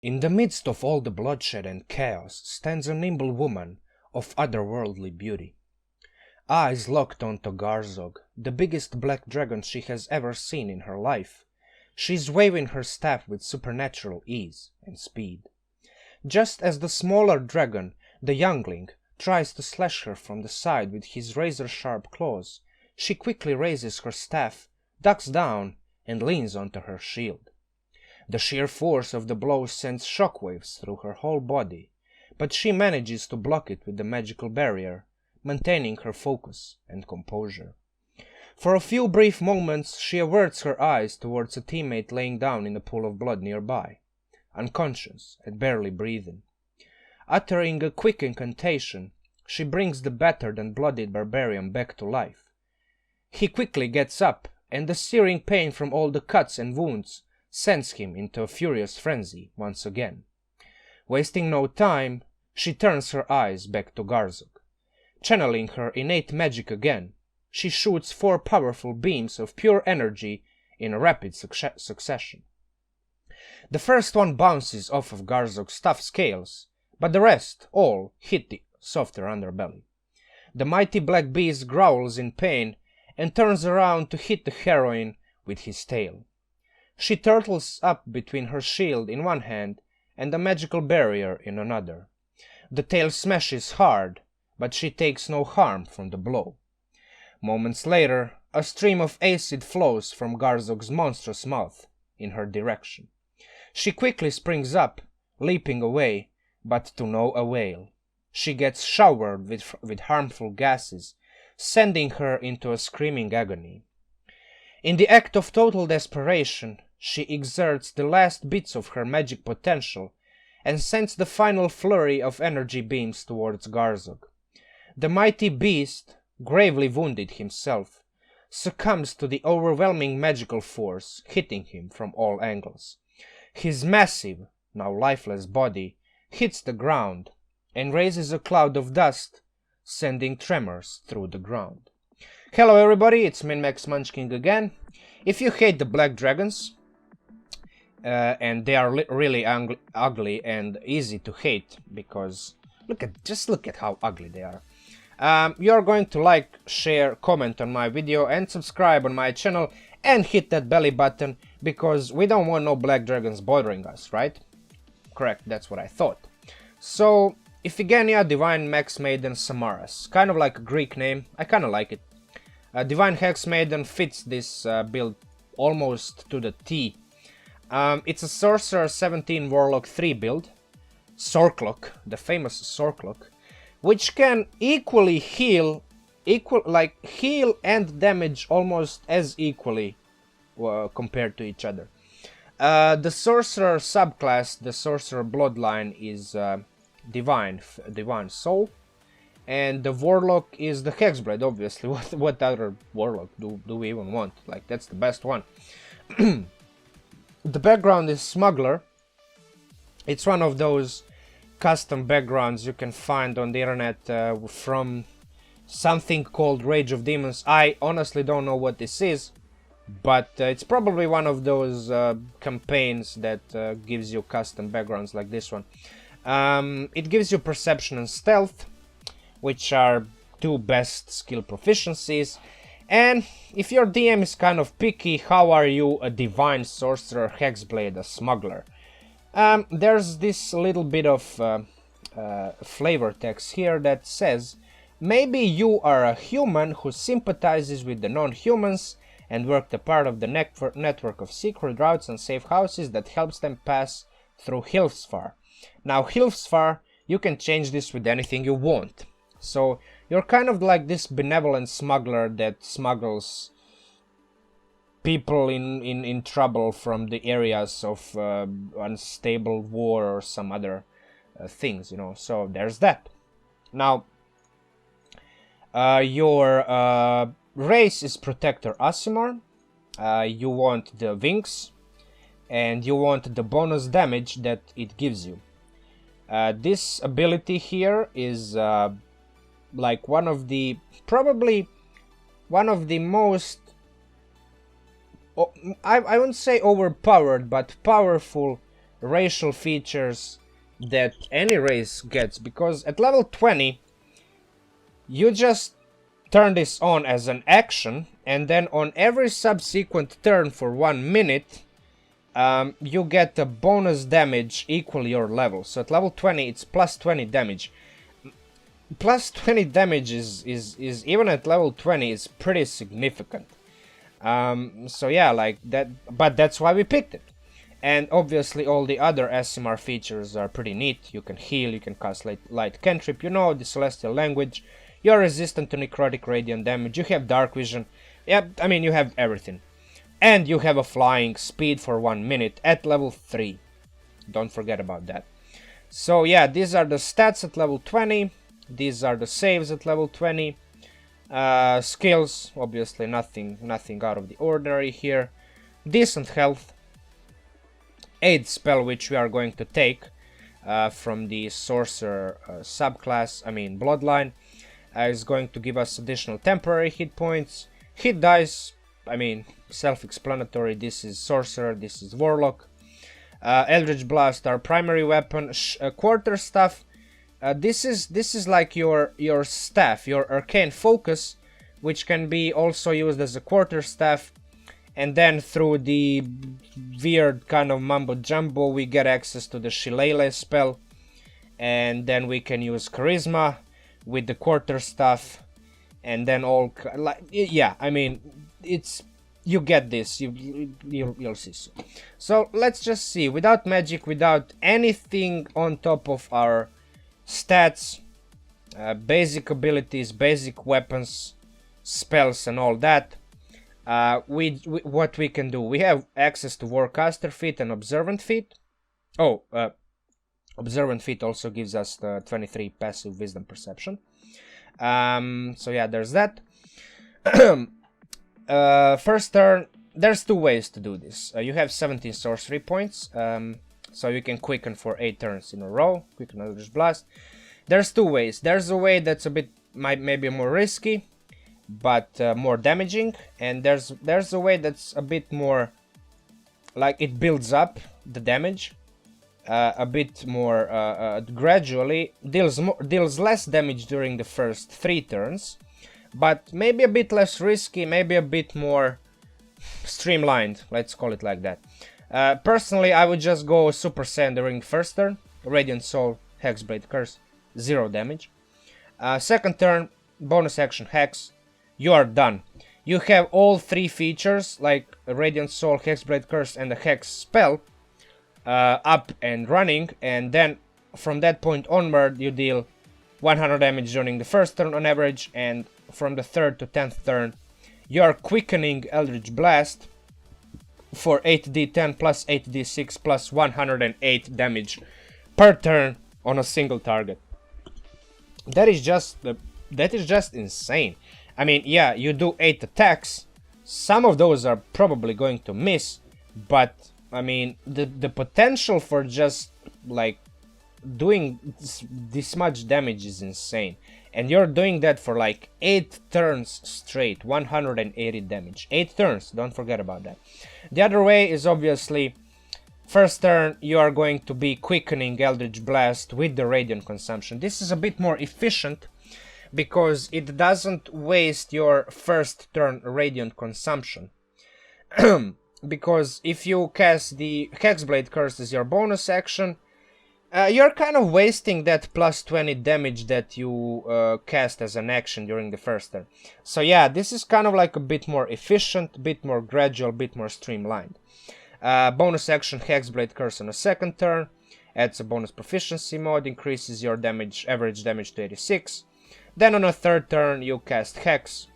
In the midst of all the bloodshed and chaos stands a nimble woman of otherworldly beauty. Eyes locked onto Garzog, the biggest black dragon she has ever seen in her life. She's waving her staff with supernatural ease and speed. Just as the smaller dragon, the youngling, tries to slash her from the side with his razor-sharp claws, she quickly raises her staff, ducks down, and leans onto her shield. The sheer force of the blow sends shockwaves through her whole body, but she manages to block it with the magical barrier, maintaining her focus and composure. For a few brief moments she averts her eyes towards a teammate laying down in a pool of blood nearby, unconscious and barely breathing. Uttering a quick incantation, she brings the battered and bloodied barbarian back to life. He quickly gets up, and the searing pain from all the cuts and wounds sends him into a furious frenzy once again. Wasting no time, she turns her eyes back to Garzog. Channeling her innate magic again, she shoots 4 powerful beams of pure energy in a rapid succession. The first one bounces off of Garzog's tough scales, but the rest all hit the softer underbelly. The mighty black beast growls in pain and turns around to hit the heroine with his tail. She turtles up between her shield in one hand and the magical barrier in another. The tail smashes hard, but she takes no harm from the blow. Moments later, a stream of acid flows from Garzog's monstrous mouth in her direction. She quickly springs up, leaping away, but to no avail. She gets showered with harmful gases, sending her into a screaming agony. In the act of total desperation, she exerts the last bits of her magic potential and sends the final flurry of energy beams towards Garzog. The mighty beast, gravely wounded himself, succumbs to the overwhelming magical force hitting him from all angles. His massive, now lifeless body hits the ground and raises a cloud of dust, sending tremors through the ground. Hello everybody, it's Min-Max Munchkin again. If you hate the black dragons, and they are really ugly and easy to hate, because just look at how ugly they are. You're going to like, share, comment on my video and subscribe on my channel and hit that belly button, because we don't want no black dragons bothering us, right? Correct, that's what I thought. So, Iphigenia Divine Hex Maiden Samaras, kind of like a Greek name, I kind of like it. Divine Hex Maiden fits this build almost to the T. It's a Sorcerer 17 Warlock 3 build, Sorclock, the famous Sorclock, which can equally heal and damage almost as equally compared to each other. The Sorcerer subclass, the Sorcerer bloodline, is Divine Soul, and the Warlock is the Hex Blade, obviously. What other Warlock do we even want? Like, that's the best one. The background is Smuggler. It's one of those custom backgrounds you can find on the internet from something called Rage of Demons. I honestly don't know what this is, but it's probably one of those campaigns that gives you custom backgrounds like this one. It gives you Perception and Stealth, which are 2 best skill proficiencies. And if your DM is kind of picky, how are you a Divine Sorcerer, Hexblade, a Smuggler? There's this little bit of flavor text here that says, maybe you are a human who sympathizes with the non-humans and worked a part of the network of secret routes and safe houses that helps them pass through Hilfsfar. Now Hilfsfar, you can change this with anything you want. So you're kind of like this benevolent smuggler that smuggles people in trouble from the areas of unstable war or some other things, you know. So there's that. Now, your race is Protector Aasimar. You want the wings, and you want the bonus damage that it gives you. This ability here is like probably one of the most, I wouldn't say overpowered, but powerful racial features that any race gets, because at level 20 you just turn this on as an action, and then on every subsequent turn for 1 minute you get a bonus damage equal your level. So at level 20 it's plus 20 damage. Plus 20 damage is even at level 20 is pretty significant. So yeah, like that, but that's why we picked it. And obviously all the other SMR features are pretty neat. You can heal, you can cast light cantrip, you know, the celestial language, you're resistant to necrotic radiant damage, you have dark vision. Yeah, I mean, you have everything. And you have a flying speed for 1 minute at level 3. Don't forget about that. So yeah, these are the stats at level 20. These are the saves at level 20. Skills, obviously nothing out of the ordinary here. Decent health. Aid spell, which we are going to take from the Sorcerer subclass, I mean bloodline, is going to give us additional temporary hit points. Hit dice, I mean, self-explanatory. This is Sorcerer, this is Warlock. Eldritch Blast, our primary weapon. Quarterstaff, this is like your staff, your arcane focus, which can be also used as a quarterstaff. And then through the weird kind of mumbo jumbo, we get access to the Shillelagh spell, and then we can use charisma with the quarterstaff, and then all like, yeah, I mean, it's, you get this, you'll see. So let's just see, without magic, without anything on top of our stats, basic abilities, basic weapons, spells, and all that. What we can do, we have access to Warcaster feat and Observant feat. Oh, Observant feat also gives us the 23 passive wisdom perception. So yeah, there's that. First turn, there's 2 ways to do this. You have 17 sorcery points, so you can quicken for 8 turns in a row, quicken Eldritch Blast. There's 2 ways. There's a way that's a bit, maybe more risky, but more damaging, and there's a way that's a bit more like it builds up the damage a bit more gradually, deals less damage during the first 3 turns, but maybe a bit less risky, maybe a bit more streamlined, let's call it like that. Personally, I would just go Super Saiyan during first turn, Radiant Soul, Hex Blade Curse, 0 damage. Second turn, bonus action Hex, you are done. You have all 3 features, like Radiant Soul, Hex Blade Curse, and the Hex spell up and running, and then from that point onward you deal 100 damage during the first turn on average, and from the 3rd to 10th turn you are quickening Eldritch Blast for 8d10 plus 8d6 plus 108 damage per turn on a single target. That is just insane. I mean, yeah, you do 8 attacks, some of those are probably going to miss, but I mean, the potential for just like doing this much damage is insane. And you're doing that for like 8 turns straight, 180 damage. 8 turns, don't forget about that. The other way is obviously, first turn you are going to be quickening Eldritch Blast with the Radiant Consumption. This is a bit more efficient, because it doesn't waste your first turn Radiant Consumption. Because if you cast the Hex Blade Curse as your bonus action, you're kind of wasting that plus 20 damage that you cast as an action during the first turn. So yeah, this is kind of like a bit more efficient, a bit more gradual, a bit more streamlined. Bonus action Hex Blade Curse on a second turn, adds a bonus proficiency mode, increases your damage, average damage to 86. Then on a third turn you cast Hex,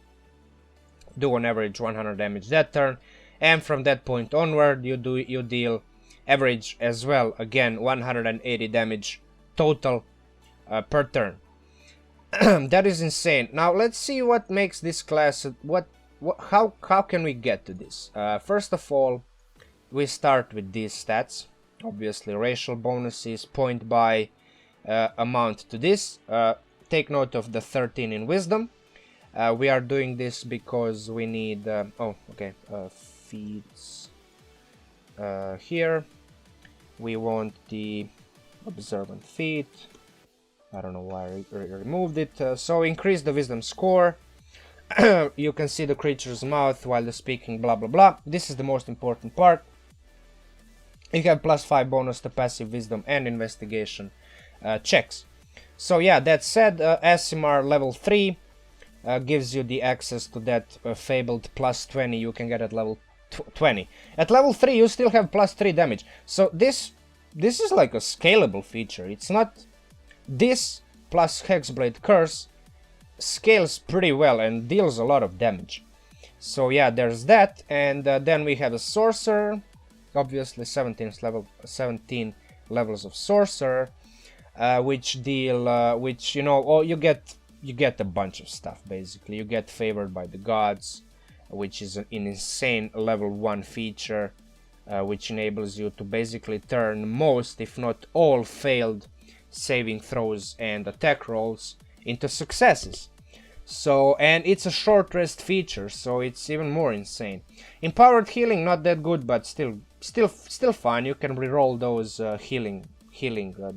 do on average 100 damage that turn, and from that point onward you deal average as well, again 180 damage total per turn. That is insane. Now let's see what makes this class, how can we get to this. First of all, we start with these stats. Obviously racial bonuses, point by amount to this. Take note of the 13 in wisdom. We are doing this because we need feats here. we want the Observant Feet. I don't know why I removed it. So increase the wisdom score. You can see the creature's mouth while they're speaking, blah blah blah. This is the most important part. You have +5 bonus to passive wisdom and investigation checks. So yeah, that said, Aasimar level 3 gives you the access to that fabled +20 you can get at level 20. At level 3 you still have +3 damage. So this is like a scalable feature. It's not... This plus Hex Blade Curse scales pretty well and deals a lot of damage. So yeah, there's that. And then we have a Sorcerer. Obviously 17 levels of Sorcerer. Which deal, which, you know, you get a bunch of stuff, basically. You get Favored by the Gods, which is an insane level 1 feature, which enables you to basically turn most, if not all, failed saving throws and attack rolls into successes. So, and it's a short rest feature, so it's even more insane. Empowered Healing, not that good, but still fine. You can reroll those healing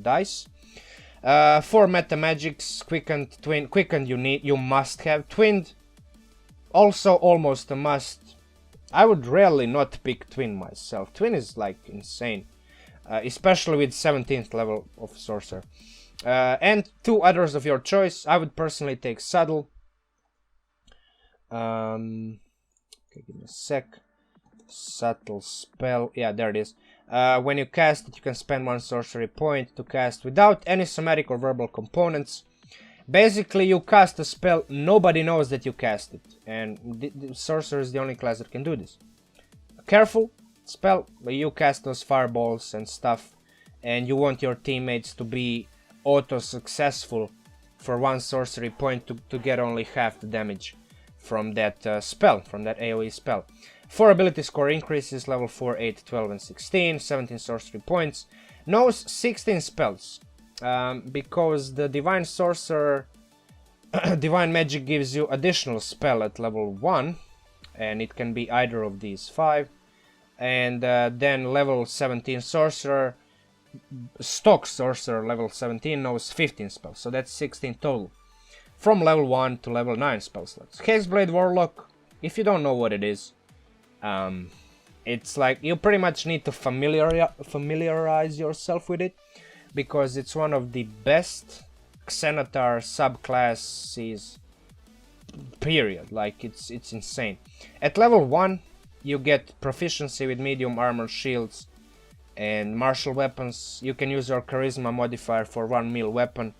dice. 4 meta magics, quickened, twin, quickened you must have, twinned, also almost a must. I would rarely not pick twin myself. Twin is like insane, especially with 17th level of Sorcerer. And 2 others of your choice. I would personally take Saddle. Okay, give me a sec. Subtle spell, yeah, there it is. When you cast it, you can spend 1 sorcery point to cast without any somatic or verbal components. Basically, you cast a spell, nobody knows that you cast it, and the Sorcerer is the only class that can do this. Careful spell, you cast those fireballs and stuff, and you want your teammates to be auto-successful for 1 sorcery point to get only half the damage from that spell, from that AoE spell. 4 ability score increases, level 4, 8, 12 and 16, 17 sorcery points. Knows 16 spells, because the Divine Sorcerer, Divine Magic gives you additional spell at level 1, and it can be either of these 5. And then level 17 Sorcerer, stock Sorcerer level 17 knows 15 spells, so that's 16 total. From level 1 to level 9 spell slots. Hex Blade Warlock, if you don't know what it is, it's like you pretty much need to familiarize yourself with it, because it's one of the best Xanatar subclasses, period. Like it's insane. At level 1 you get proficiency with medium armor, shields and martial weapons. You can use your charisma modifier for 1 melee weapon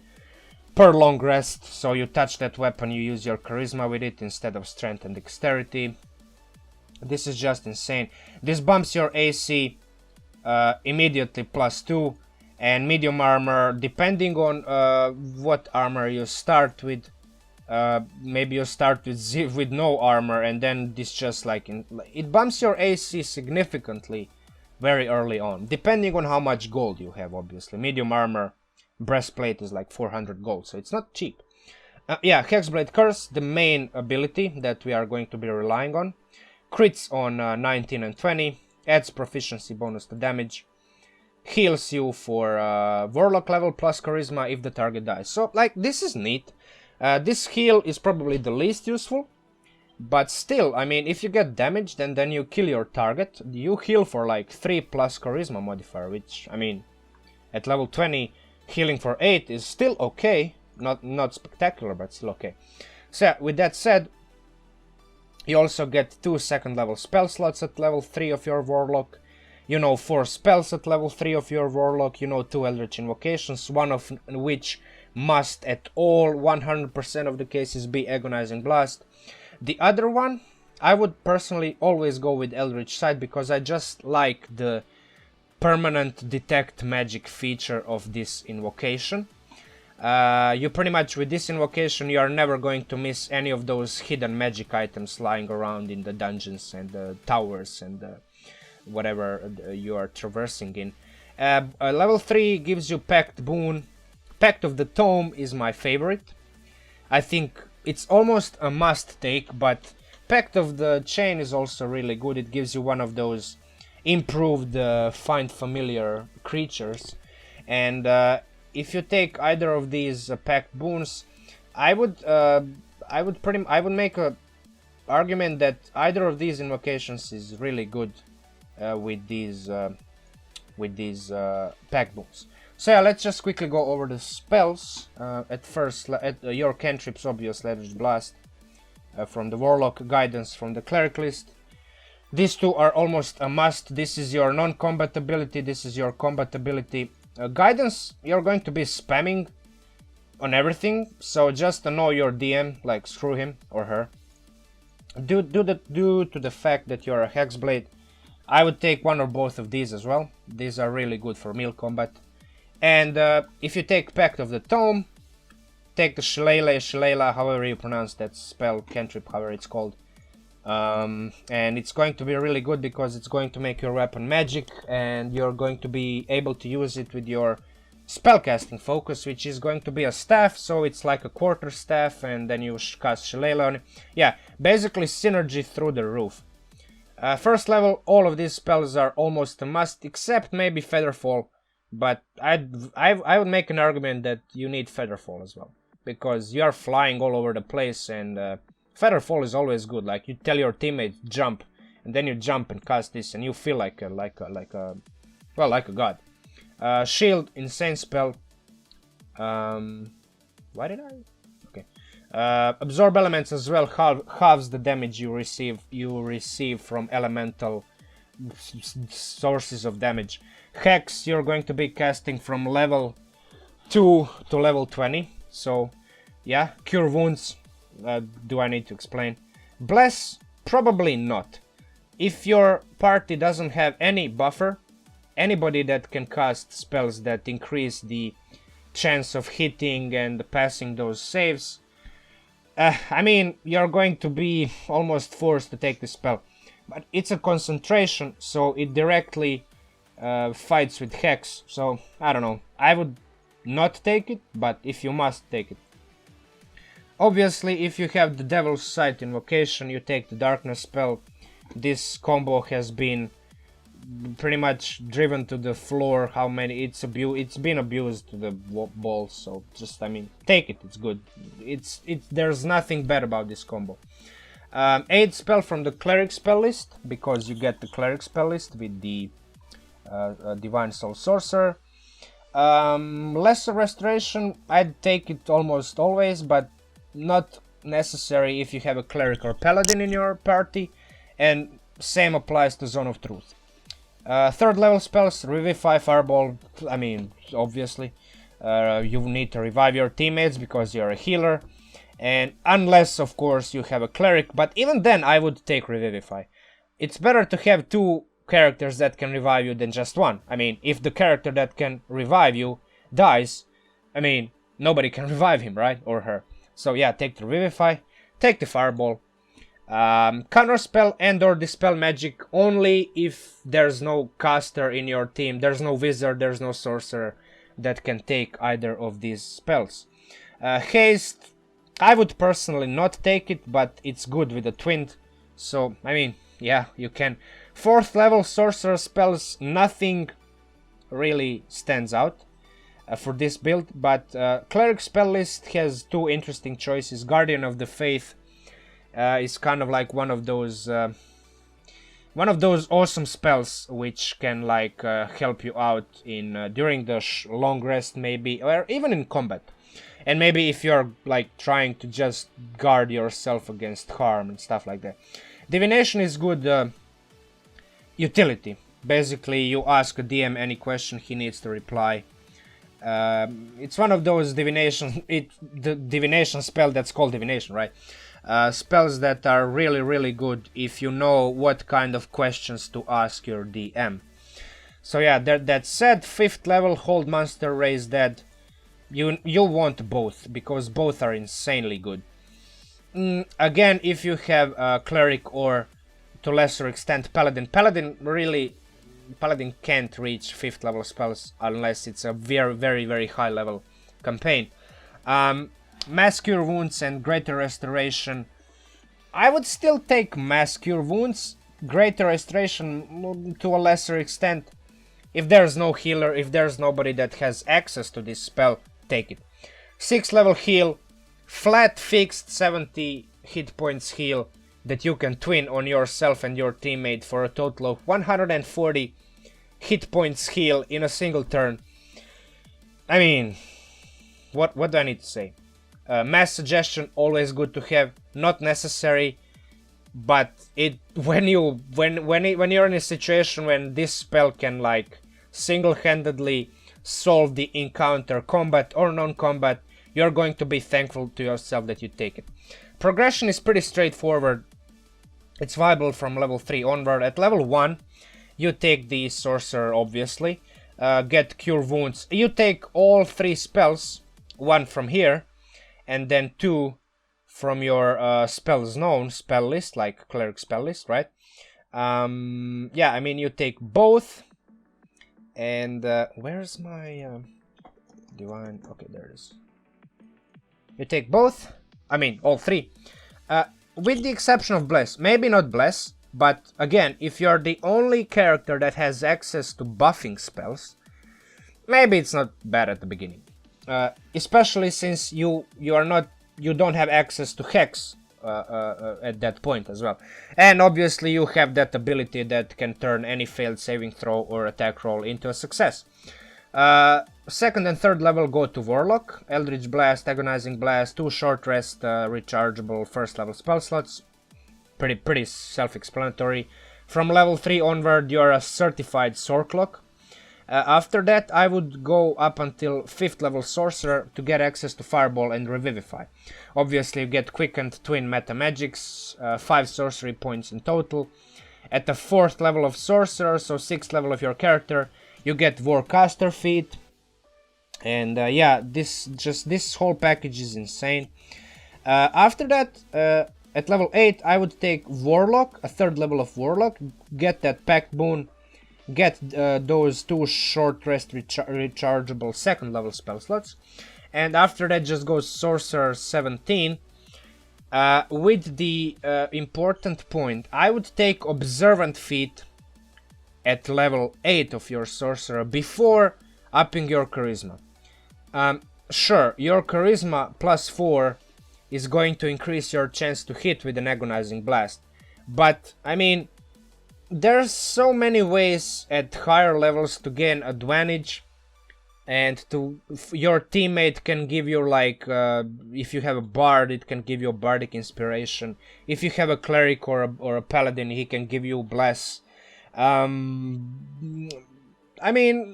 per long rest, so you touch that weapon, you use your charisma with it instead of strength and dexterity. This is just insane. This bumps your AC immediately +2, and medium armor, depending on what armor you start with, maybe you start with no armor, and then this just like it bumps your AC significantly very early on, depending on how much gold you have. Obviously, medium armor breastplate is like 400 gold, so it's not cheap. Yeah, Hex Blade Curse, the main ability that we are going to be relying on. Crits on 19 and 20, adds proficiency bonus to damage, heals you for Warlock level plus charisma if the target dies. So, like, this is neat. This heal is probably the least useful, but still, I mean, if you get damaged and then you kill your target, you heal for like 3 plus charisma modifier, which, I mean, at level 20, healing for 8 is still okay. Not spectacular, but still okay. So, with that said, you also get 2 2nd level spell slots at level 3 of your Warlock. You know, 4 spells at level 3 of your Warlock. You know, 2 Eldritch Invocations, one of which must at all 100% of the cases be Agonizing Blast. The other one, I would personally always go with Eldritch Sight, because I just like the permanent detect magic feature of this invocation. You pretty much, with this invocation, you are never going to miss any of those hidden magic items lying around in the dungeons and the towers and whatever you are traversing in. Level 3 gives you Pact Boon. Pact of the Tome is my favorite. I think it's almost a must take, but Pact of the Chain is also really good. It gives you one of those improved find familiar creatures. And if you take either of these packed boons, I would make a argument that either of these invocations is really good with these packed boons. So yeah, let's just quickly go over the spells. At first, your cantrips, obviously, Eldritch Blast from the Warlock, Guidance from the Cleric list. These two are almost a must. This is your non-combat ability, this is your combat ability. Guidance, you're going to be spamming on everything, so just know your DM, like screw him or her. Due to the fact that you're a Hex Blade, I would take one or both of these as well. These are really good for melee combat. And if you take Pact of the Tome, take the Shillelagh, however you pronounce that spell, cantrip, however it's called. And it's going to be really good because it's going to make your weapon magic, and you're going to be able to use it with your spellcasting focus, which is going to be a staff, so it's like a quarter staff, and then you cast Shillelagh on it. Yeah, basically synergy through the roof. First level, all of these spells are almost a must, except maybe Featherfall, but I would make an argument that you need Featherfall as well, because you are flying all over the place, and Featherfall is always good. Like, you tell your teammate jump, and then you jump and cast this, and you feel like a god. Shield, insane spell. Why did I? Okay. Absorb elements as well halves the damage you receive from elemental sources of damage. Hex, you're going to be casting from level 2 to level 20. So, yeah. Cure wounds. Do I need to explain? Bless, probably not. If your party doesn't have any buffer, anybody that can cast spells that increase the chance of hitting and passing those saves, I mean, you're going to be almost forced to take the spell. But it's a concentration, so it directly fights with Hex. So, I don't know. I would not take it, but if you must, take it. Obviously, if you have the Devil's Sight invocation, you take the Darkness spell. This combo has been pretty much driven to the floor. How many? It's been abused to the balls. So just, I mean, take it. It's good. There's nothing bad about this combo. Aid spell from the Cleric spell list, because you get the Cleric spell list with the Divine Soul Sorcerer. Lesser Restoration, I'd take it almost always, but not necessary if you have a Cleric or Paladin in your party, and same applies to Zone of Truth. Third level spells, Revivify, Fireball, I mean, obviously. You need to revive your teammates because you're a healer, and unless, of course, you have a Cleric, but even then I would take Revivify. It's better to have two characters that can revive you than just one. I mean, if the character that can revive you dies, I mean, nobody can revive him, right? Or her. So yeah, take the Revivify, take the Fireball. Counterspell and or dispel magic only if there's no caster in your team, there's no wizard, there's no sorcerer that can take either of these spells. Haste, I would personally not take it, but it's good with a twin, so I mean, yeah, you can. Fourth level sorcerer spells, nothing really stands out for this build, but Cleric spell list has two interesting choices. Guardian of the Faith is kind of like one of those awesome spells which can like help you out in during the long rest, maybe, or even in combat. And maybe if you're like trying to just guard yourself against harm and stuff like that. Divination is good utility. Basically, you ask a DM any question, he needs to reply. It's one of those the divination spell that's called divination, right? Spells that are really, really good if you know what kind of questions to ask your DM. So yeah, that said, 5th level, Hold Monster, Raise Dead. You'll want both, because both are insanely good. Again, if you have a Cleric or, to lesser extent, Paladin. Paladin can't reach 5th level spells unless it's a very, very, very high level campaign. Mass Cure Wounds and Greater Restoration. I would still take Mass Cure Wounds, greater restoration to a lesser extent. If there's no healer, if there's nobody that has access to this spell, take it. 6th level heal, flat fixed 70 hit points heal that you can twin on yourself and your teammate for a total of 140 hit points heal in a single turn. I mean, what do I need to say? Mass suggestion, always good to have, not necessary, but when you're in a situation when this spell can like single-handedly solve the encounter, combat or non-combat, you're going to be thankful to yourself that you take it. Progression is pretty straightforward. It's viable from level 3 onward. At level 1, you take the Sorcerer, obviously. Get Cure Wounds. You take all 3 spells, 1 from here, and then 2 from your spells known spell list, like Cleric spell list, right? Yeah, I mean, you take both. And where's my divine? Okay, there it is. You take both. I mean, all 3. With the exception of Bless. Maybe not Bless, but again, if you're the only character that has access to buffing spells, maybe it's not bad at the beginning. Especially since you don't have access to Hex at that point as well. And obviously you have that ability that can turn any failed saving throw or attack roll into a success. 2nd and 3rd level go to Warlock. Eldritch Blast, Agonizing Blast, 2 short rest, rechargeable 1st level spell slots. Pretty self-explanatory. From level 3 onward, you're a certified Sorclock. After that, I would go up until 5th level Sorcerer to get access to Fireball and Revivify. Obviously, you get Quickened Twin Meta Magics, 5 sorcery points in total. At the 4th level of Sorcerer, so 6th level of your character, you get Warcaster feat. And yeah, this whole package is insane. After that, at level 8, I would take Warlock, a 3rd level of Warlock, get that Pact Boon, get those 2 short rest rechargeable 2nd level spell slots, and after that just goes Sorcerer 17. With the important point, I would take Observant feat at level 8 of your Sorcerer before upping your Charisma. Sure, your Charisma plus 4 is going to increase your chance to hit with an Agonizing Blast, but I mean, there's so many ways at higher levels to gain advantage, and your teammate can give you like, if you have a bard, it can give you a bardic inspiration. If you have a cleric or a paladin, he can give you bless. I mean,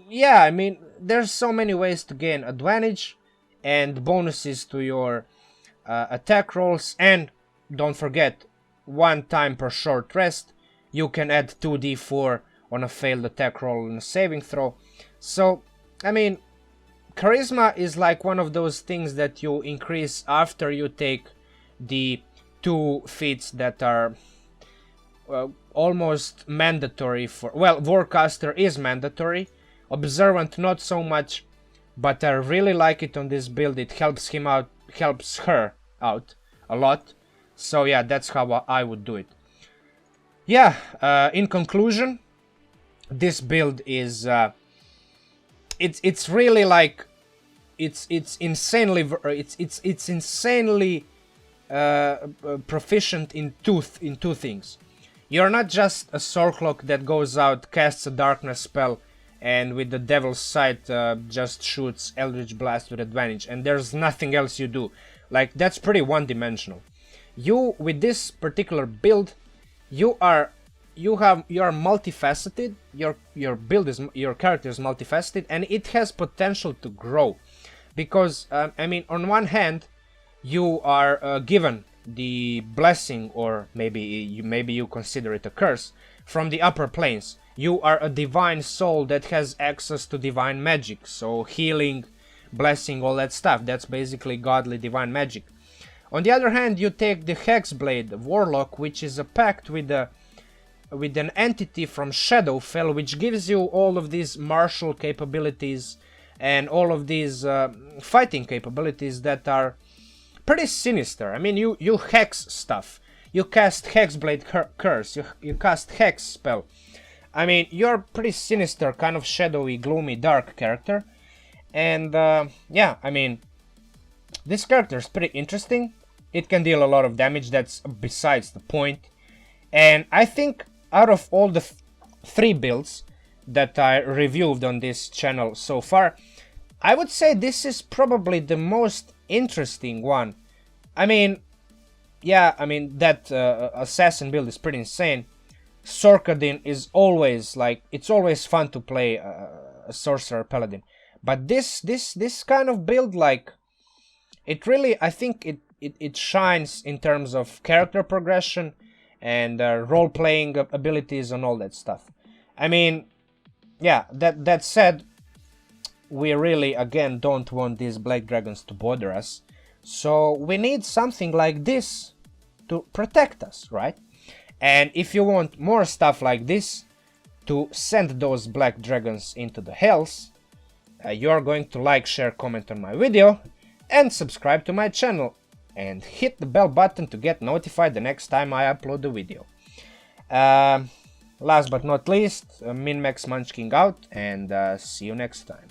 yeah, I mean, there's so many ways to gain advantage and bonuses to your attack rolls, and don't forget, 1 time per short rest you can add 2d4 on a failed attack roll and a saving throw. So, I mean, Charisma is like one of those things that you increase after you take the 2 feats that are almost mandatory for... Well, Warcaster is mandatory, Observant not so much, but I really like it on this build. It helps her out a lot. So yeah, that's how I would do it. Yeah, in conclusion, this build is it's really like it's insanely proficient in two things. You're not just a Sorclock that goes out, casts a darkness spell, and with the Devil's Sight just shoots Eldritch Blast with advantage, and there's nothing else you do. Like, that's pretty one-dimensional. You, with this particular build, you are multifaceted. Your character is multifaceted, and it has potential to grow, because I mean, on one hand, you are given the blessing, or maybe you consider it a curse, from the upper planes. You are a divine soul that has access to divine magic, so healing, blessing, all that stuff. That's basically godly divine magic. On the other hand, you take the Hex Blade Warlock, which is a pact with an entity from Shadowfell, which gives you all of these martial capabilities and all of these fighting capabilities that are pretty sinister. I mean, you hex stuff. you cast Hex Blade Curse, you cast Hex spell. I mean, you're a pretty sinister, kind of shadowy, gloomy, dark character. And yeah, I mean, this character is pretty interesting. It can deal a lot of damage, that's besides the point. And I think out of all the 3 builds that I reviewed on this channel so far, I would say this is probably the most interesting one. I mean, yeah, I mean, that assassin build is pretty insane. Sorclock is always, like, it's always fun to play a Sorcerer Paladin. But this kind of build, like, it really, I think it shines in terms of character progression and role-playing abilities and all that stuff. I mean, yeah, that said, we really, again, don't want these black dragons to bother us. So we need something like this to protect us, right? And if you want more stuff like this to send those black dragons into the hells, you are going to like, share, comment on my video, and subscribe to my channel, and hit the bell button to get notified the next time I upload a video. Last but not least, Min Max Munchkin out, and see you next time.